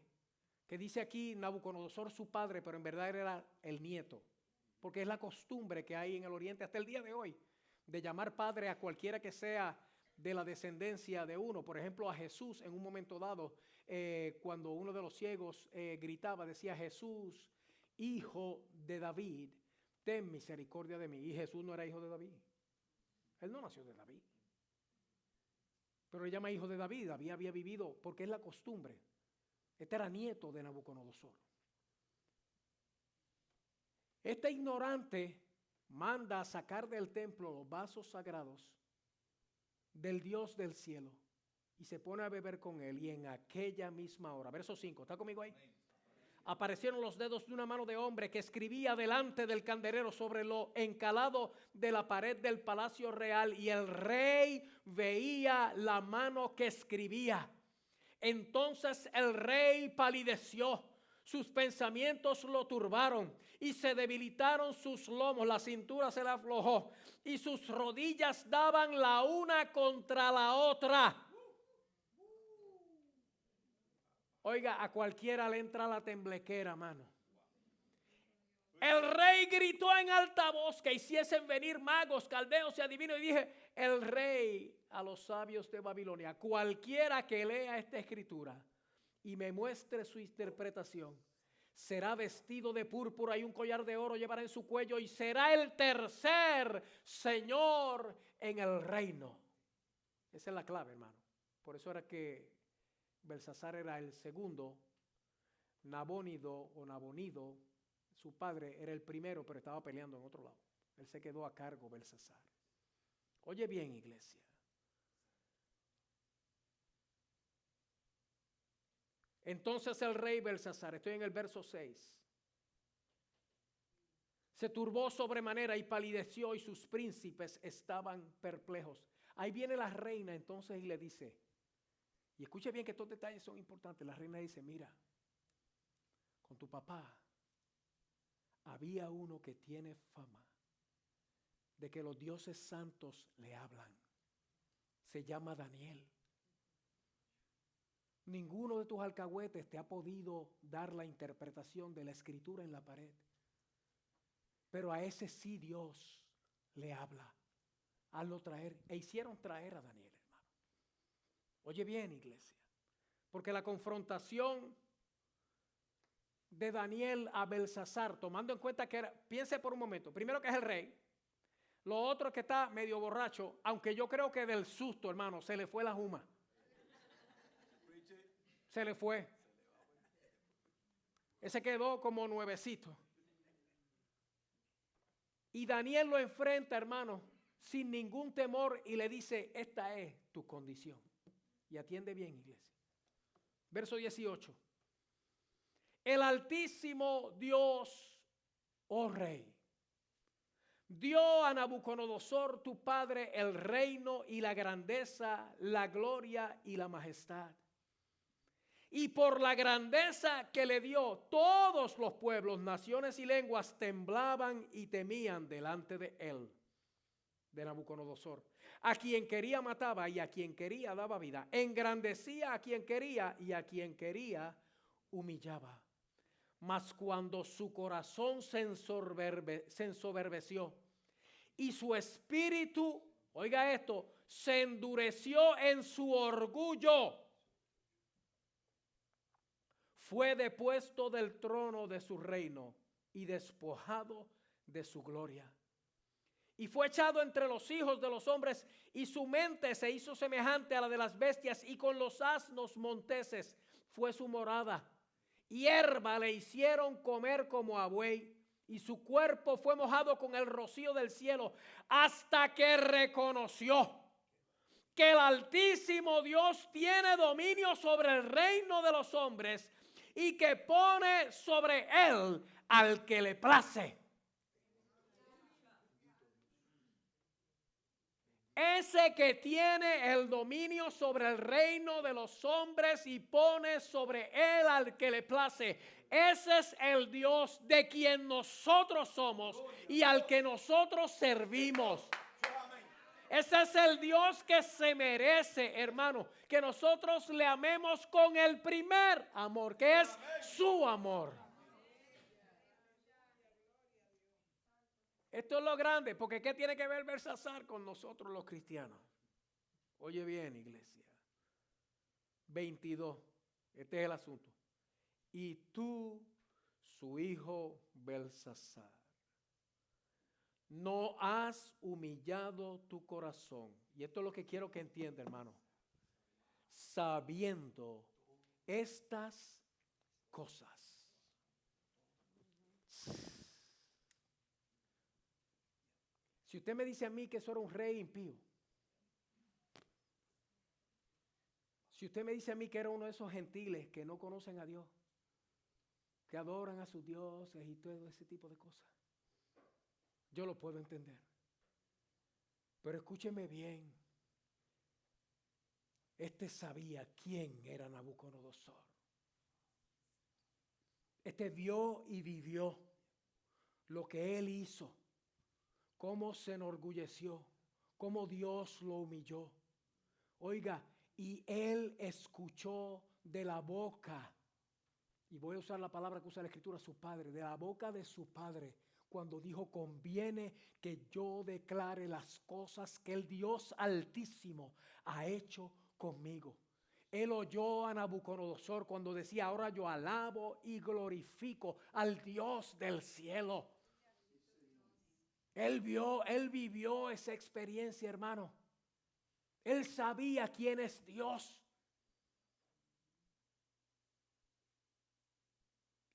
que dice aquí Nabucodonosor su padre, pero en verdad era el nieto, porque es la costumbre que hay en el oriente hasta el día de hoy, de llamar padre a cualquiera que sea de la descendencia de uno. Por ejemplo, a Jesús en un momento dado, cuando uno de los ciegos gritaba, decía: Jesús, hijo de David, ten misericordia de mí. Y Jesús no era hijo de David. Él no nació de David. Pero le llama hijo de David. David había vivido, porque es la costumbre. Este era nieto de Nabucodonosor. Este ignorante manda a sacar del templo los vasos sagrados del Dios del cielo y se pone a beber con él. Y en aquella misma hora, verso 5, ¿está conmigo ahí? Aparecieron los dedos de una mano de hombre que escribía delante del candelero sobre lo encalado de la pared del palacio real, y el rey veía la mano que escribía. Entonces el rey palideció, sus pensamientos lo turbaron y se debilitaron sus lomos, la cintura se le aflojó y sus rodillas daban la una contra la otra. Oiga, a cualquiera le entra la temblequera, mano. El rey gritó en alta voz que hiciesen venir magos, caldeos y adivinos, y dije: el rey a los sabios de Babilonia, cualquiera que lea esta escritura y me muestre su interpretación, será vestido de púrpura y un collar de oro llevará en su cuello, y será el tercer señor en el reino. Esa es la clave, hermano. Por eso era que Belsasar era el segundo, Nabonido, su padre, era el primero, pero estaba peleando en otro lado. Él se quedó a cargo, Belsasar. Oye bien, iglesia. Entonces el rey Belsasar, estoy en el verso 6, se turbó sobremanera y palideció y sus príncipes estaban perplejos. Ahí viene la reina entonces y le dice, y escuche bien que estos detalles son importantes. La reina dice, mira, con tu papá había uno que tiene fama de que los dioses santos le hablan. Se llama Daniel. Ninguno de tus alcahuetes te ha podido dar la interpretación de la escritura en la pared. Pero a ese sí Dios le habla. Hazlo traer. E hicieron traer a Daniel, hermano. Oye bien, iglesia. Porque la confrontación de Daniel a Belsasar, tomando en cuenta que era, piense por un momento, primero que es el rey, lo otro es que está medio borracho, aunque yo creo que del susto, hermano, se le fue la juma. Se le fue. Ese quedó como nuevecito. Y Daniel lo enfrenta, hermano, sin ningún temor y le dice, esta es tu condición. Y atiende bien, iglesia. Verso 18. El Altísimo Dios, oh Rey, dio a Nabucodonosor tu padre el reino y la grandeza, la gloria y la majestad. Y por la grandeza que le dio, todos los pueblos, naciones y lenguas temblaban y temían delante de él, de Nabucodonosor. A quien quería mataba y a quien quería daba vida. Engrandecía a quien quería y a quien quería humillaba. Mas cuando su corazón se ensoberbeció y su espíritu, oiga esto, se endureció en su orgullo, fue depuesto del trono de su reino y despojado de su gloria. Y fue echado entre los hijos de los hombres y su mente se hizo semejante a la de las bestias y con los asnos monteses fue su morada. Hierba le hicieron comer como a buey y su cuerpo fue mojado con el rocío del cielo hasta que reconoció que el Altísimo Dios tiene dominio sobre el reino de los hombres y que pone sobre él al que le place. Ese que tiene el dominio sobre el reino de los hombres y pone sobre él al que le place. Ese es el Dios de quien nosotros somos y al que nosotros servimos. Ese es el Dios que se merece, hermano, que nosotros le amemos con el primer amor, que es su amor. Esto es lo grande, porque ¿qué tiene que ver Belsasar con nosotros los cristianos? Oye bien, iglesia. 22, este es el asunto. Y tú, su hijo Belsasar, no has humillado tu corazón. Y esto es lo que quiero que entienda, hermano. Sabiendo estas cosas. Si usted me dice a mí que eso era un rey impío, si usted me dice a mí que era uno de esos gentiles que no conocen a Dios, que adoran a sus dioses y todo ese tipo de cosas, yo lo puedo entender. Pero escúcheme bien. Este sabía quién era Nabucodonosor. Este vio y vivió lo que él hizo, cómo se enorgulleció, cómo Dios lo humilló. Oiga, y él escuchó de la boca, y voy a usar la palabra que usa la Escritura, su padre, de la boca de su padre, cuando dijo, conviene que yo declare las cosas que el Dios Altísimo ha hecho conmigo. Él oyó a Nabucodonosor cuando decía, ahora yo alabo y glorifico al Dios del cielo. Él vivió esa experiencia, hermano. Él sabía quién es Dios.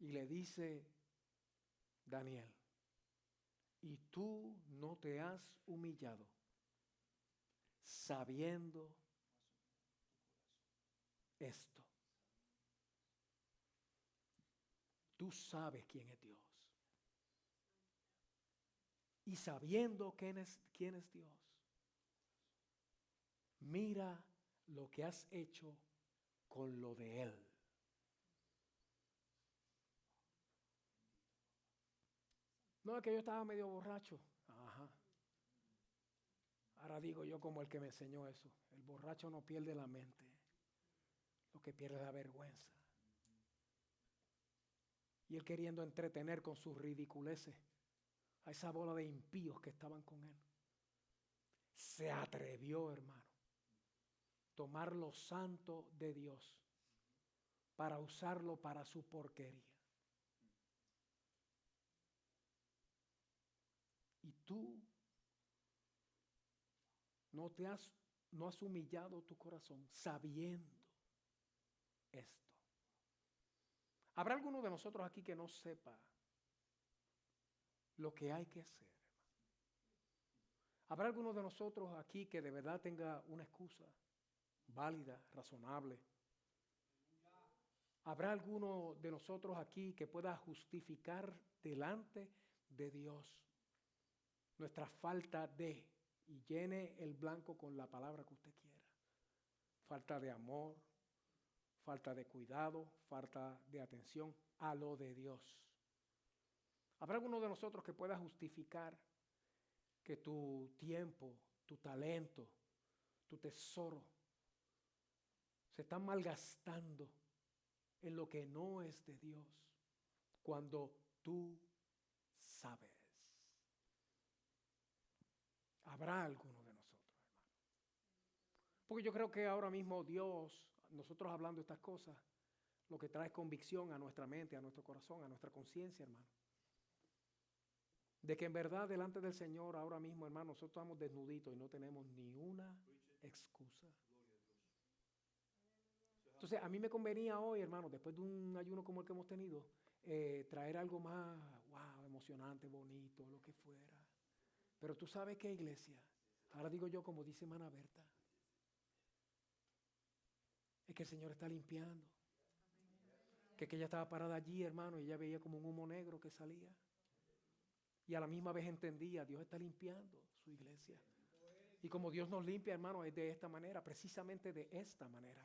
Y le dice Daniel, y tú no te has humillado, sabiendo esto. tú sabes quién es Dios. Y sabiendo quién es Dios, mira lo que has hecho con lo de Él. No, es que yo estaba medio borracho. Ajá. Ahora digo yo como el que me enseñó eso. El borracho no pierde la mente. Lo que pierde es la vergüenza. Y él queriendo entretener con sus ridiculeces a esa bola de impíos que estaban con él. Se atrevió, hermano, tomar lo santo de Dios para usarlo para su porquería. Y tú no has humillado tu corazón sabiendo esto. ¿Habrá alguno de nosotros aquí que no sepa lo que hay que hacer? ¿Habrá alguno de nosotros aquí que de verdad tenga una excusa válida, razonable? ¿Habrá alguno de nosotros aquí que pueda justificar delante de Dios nuestra falta de, y llene el blanco con la palabra que usted quiera? Falta de amor, falta de cuidado, falta de atención a lo de Dios. ¿Habrá alguno de nosotros que pueda justificar que tu tiempo, tu talento, tu tesoro se están malgastando en lo que no es de Dios cuando tú sabes? Habrá alguno de nosotros, hermano. Porque yo creo que ahora mismo Dios, nosotros hablando de estas cosas, lo que trae es convicción a nuestra mente, a nuestro corazón, a nuestra conciencia, hermano. De que en verdad delante del Señor ahora mismo, hermano, nosotros estamos desnuditos y no tenemos ni una excusa. Entonces, a mí me convenía hoy, hermano, después de un ayuno como el que hemos tenido, traer algo más, wow, emocionante, bonito, lo que fuera. Pero tú sabes qué, iglesia, ahora digo yo como dice hermana Berta, es que el Señor está limpiando. Que ella estaba parada allí, hermano, y ella veía como un humo negro que salía. Y a la misma vez entendía, Dios está limpiando su iglesia. Y como Dios nos limpia, hermano, es de esta manera, precisamente de esta manera.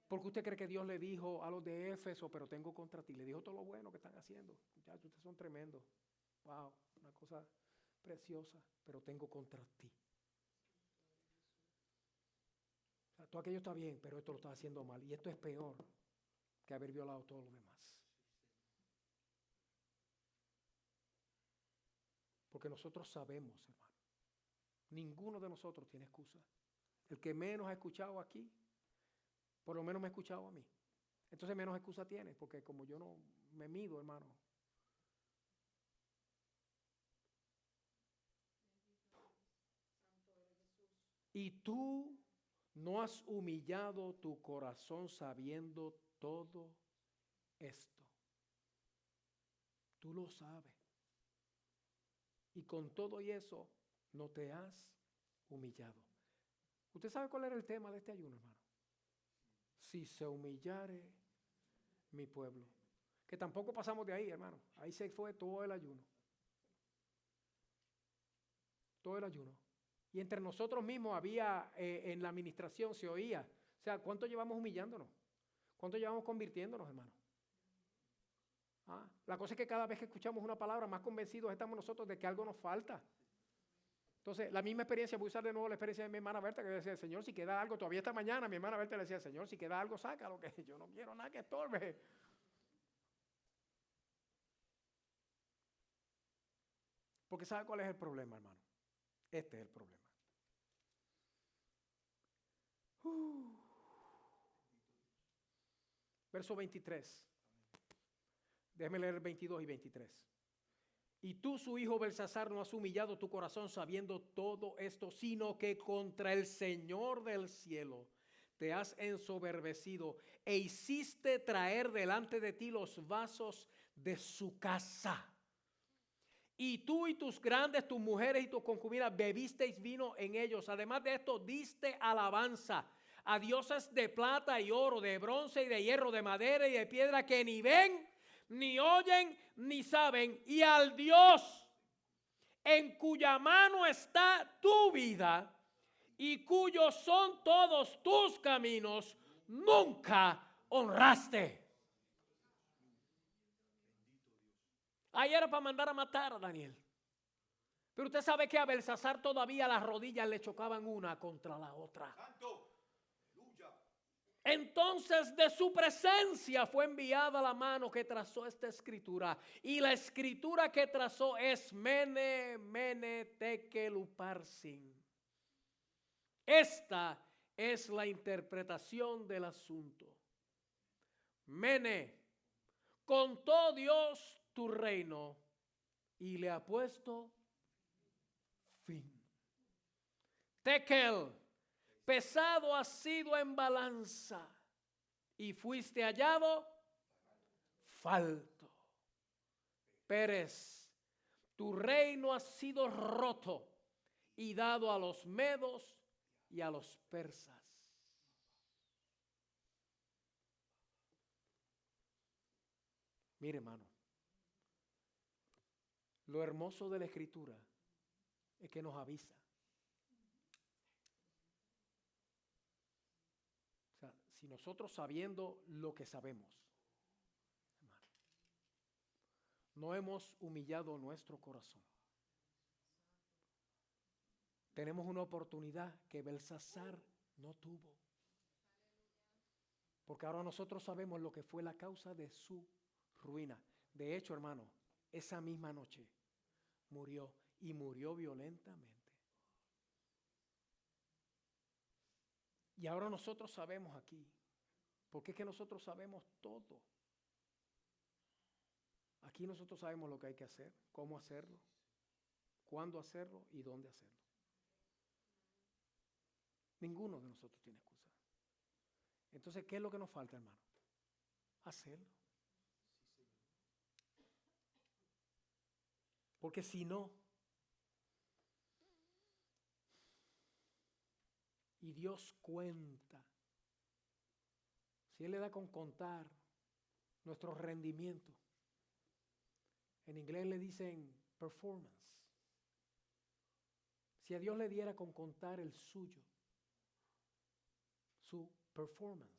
Porque usted cree que Dios le dijo a los de Éfeso, pero tengo contra ti. Le dijo todo lo bueno que están haciendo. Muchachos, ustedes son tremendos. Wow, una cosa preciosa, pero tengo contra ti. O sea, todo aquello está bien, pero esto lo está haciendo mal. Y esto es peor que haber violado todo lo demás. Porque nosotros sabemos, hermano, ninguno de nosotros tiene excusa. El que menos ha escuchado aquí, por lo menos me ha escuchado a mí. Entonces menos excusa tiene, porque como yo no me mido, hermano. Y tú no has humillado tu corazón sabiendo todo esto. Tú lo sabes. Y con todo y eso no te has humillado. ¿Usted sabe cuál era el tema de este ayuno, hermano? Si se humillare mi pueblo. Que tampoco pasamos de ahí, hermano. Ahí se fue todo el ayuno. Todo el ayuno. Y entre nosotros mismos había, en la administración se oía. O sea, ¿cuánto llevamos humillándonos? ¿Cuánto llevamos convirtiéndonos, hermano? La cosa es que cada vez que escuchamos una palabra, más convencidos estamos nosotros de que algo nos falta. Entonces, la misma experiencia, voy a usar de nuevo la experiencia de mi hermana Berta, que decía, Señor, si queda algo, todavía esta mañana mi hermana Berta le decía, Señor, si queda algo, sácalo, que yo no quiero nada que estorbe. Porque ¿sabe cuál es el problema, hermano? Este es el problema. Verso 23. Déjeme leer 22 y 23. Y tú, su hijo Belsasar, no has humillado tu corazón sabiendo todo esto, sino que contra el Señor del cielo te has ensoberbecido e hiciste traer delante de ti los vasos de su casa. Y tú y tus grandes, tus mujeres y tus concubinas bebisteis vino en ellos. Además de esto, diste alabanza a dioses de plata y oro, de bronce y de hierro, de madera y de piedra, que ni ven, ni oyen, ni saben, y al Dios en cuya mano está tu vida y cuyos son todos tus caminos, nunca honraste. Ahí era para mandar a matar a Daniel. Pero usted sabe que a Belsasar todavía las rodillas le chocaban una contra la otra. Entonces de su presencia fue enviada la mano que trazó esta escritura. Y la escritura que trazó es Mene, Mene, Tekel, Uparsin. Esta es la interpretación del asunto. Mene, contó Dios tu reino y le ha puesto fin. Tekel, pesado has sido en balanza y fuiste hallado falto. Pérez, tu reino ha sido roto y dado a los medos y a los persas. Mire, hermano, lo hermoso de la Escritura es que nos avisa. O sea, si nosotros sabiendo lo que sabemos, hermano, no hemos humillado nuestro corazón, tenemos una oportunidad que Belsasar no tuvo. Porque ahora nosotros sabemos lo que fue la causa de su ruina. De hecho, hermano, esa misma noche murió y murió violentamente. Y ahora nosotros sabemos aquí, porque es que nosotros sabemos todo. Aquí nosotros sabemos lo que hay que hacer, cómo hacerlo, cuándo hacerlo y dónde hacerlo. Ninguno de nosotros tiene excusa. Entonces, ¿qué es lo que nos falta, hermano? Hacerlo. Porque si no, y Dios cuenta, si Él le da con contar nuestro rendimiento, en inglés le dicen performance, si a Dios le diera con contar el suyo, su performance,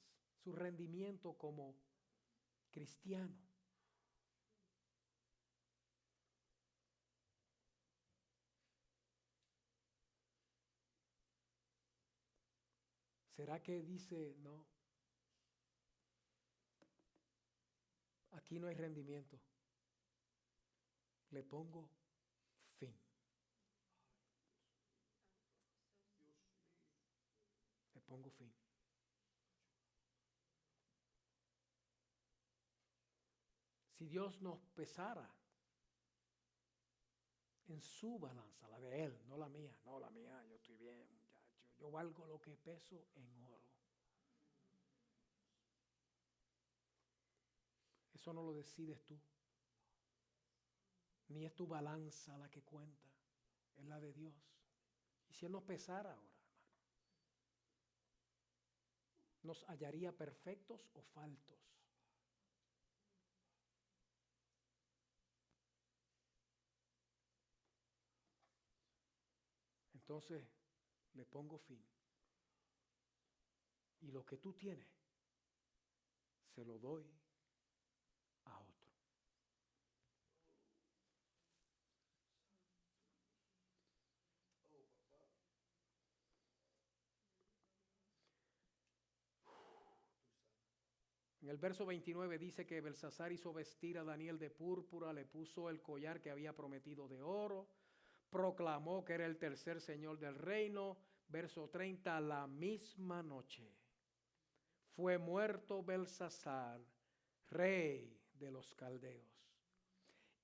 su rendimiento como cristiano, ¿será que dice, no, aquí no hay rendimiento, le pongo fin? Le pongo fin. Si Dios nos pesara en su balanza, la de Él, no la mía, yo estoy bien, muchacho, yo valgo lo que peso en oro. Eso no lo decides tú, ni es tu balanza la que cuenta, es la de Dios. Y si Él nos pesara ahora, hermano, ¿nos hallaría perfectos o faltos? Entonces le pongo fin. Y lo que tú tienes, se lo doy a otro. En el verso 29 dice que Belsasar hizo vestir a Daniel de púrpura, le puso el collar que había prometido de oro, proclamó que era el tercer señor del reino. Verso 30, la misma noche fue muerto Belsasar, rey de los caldeos.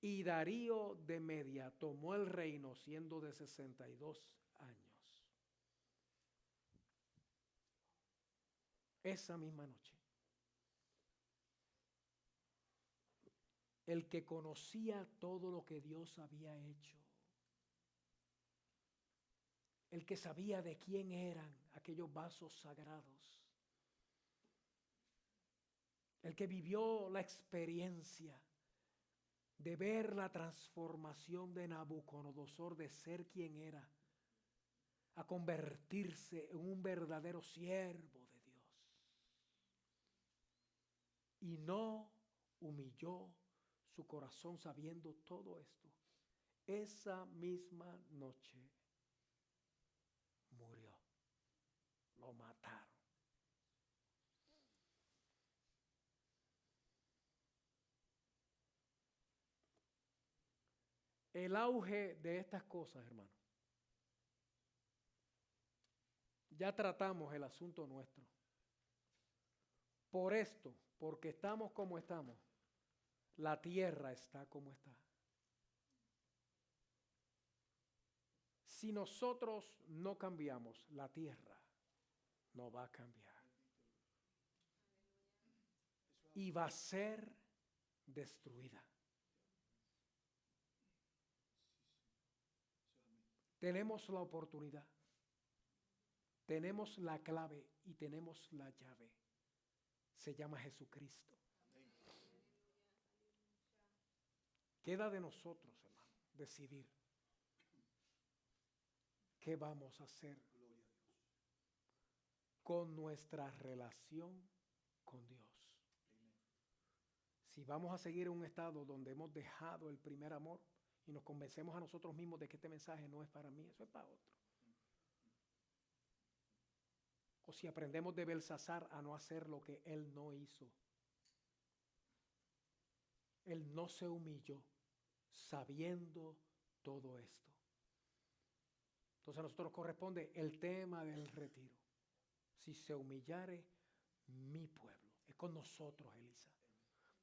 Y Darío de Media tomó el reino siendo de 62 años. Esa misma noche, el que conocía todo lo que Dios había hecho, el que sabía de quién eran aquellos vasos sagrados, el que vivió la experiencia de ver la transformación de Nabucodonosor de ser quien era a convertirse en un verdadero siervo de Dios. Y no humilló su corazón sabiendo todo esto. Esa misma noche murió. Lo mataron. El auge de estas cosas, hermano. Ya tratamos el asunto nuestro. Por esto, porque estamos como estamos, la tierra está como está. Si nosotros no cambiamos, la tierra no va a cambiar. Y va a ser destruida. Tenemos la oportunidad, tenemos la clave y tenemos la llave. Se llama Jesucristo. Queda de nosotros, hermano, decidir qué vamos a hacer con nuestra relación con Dios. Si vamos a seguir en un estado donde hemos dejado el primer amor y nos convencemos a nosotros mismos de que este mensaje no es para mí, eso es para otro. O si aprendemos de Belsasar a no hacer lo que él no hizo. Él no se humilló sabiendo todo esto. Entonces a nosotros nos corresponde el tema del retiro. Si se humillare mi pueblo. Es con nosotros, Elisa.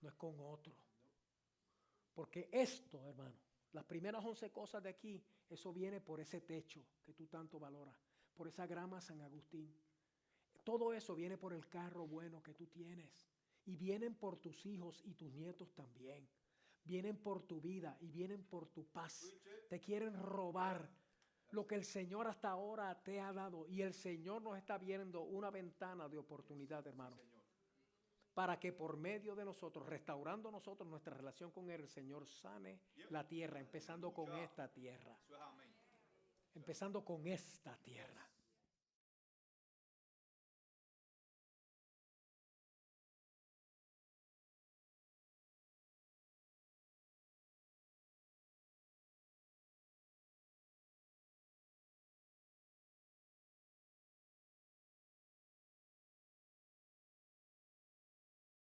No es con otro. Porque esto, hermano, las primeras 11 cosas de aquí, eso viene por ese techo que tú tanto valoras, por esa grama San Agustín. Todo eso viene por el carro bueno que tú tienes. Y vienen por tus hijos y tus nietos también. Vienen por tu vida y vienen por tu paz. Te quieren robar lo que el Señor hasta ahora te ha dado. Y el Señor nos está viendo una ventana de oportunidad, hermano. Para que por medio de nosotros, restaurando nosotros nuestra relación con Él, el Señor sane la tierra, empezando con esta tierra. Empezando con esta tierra.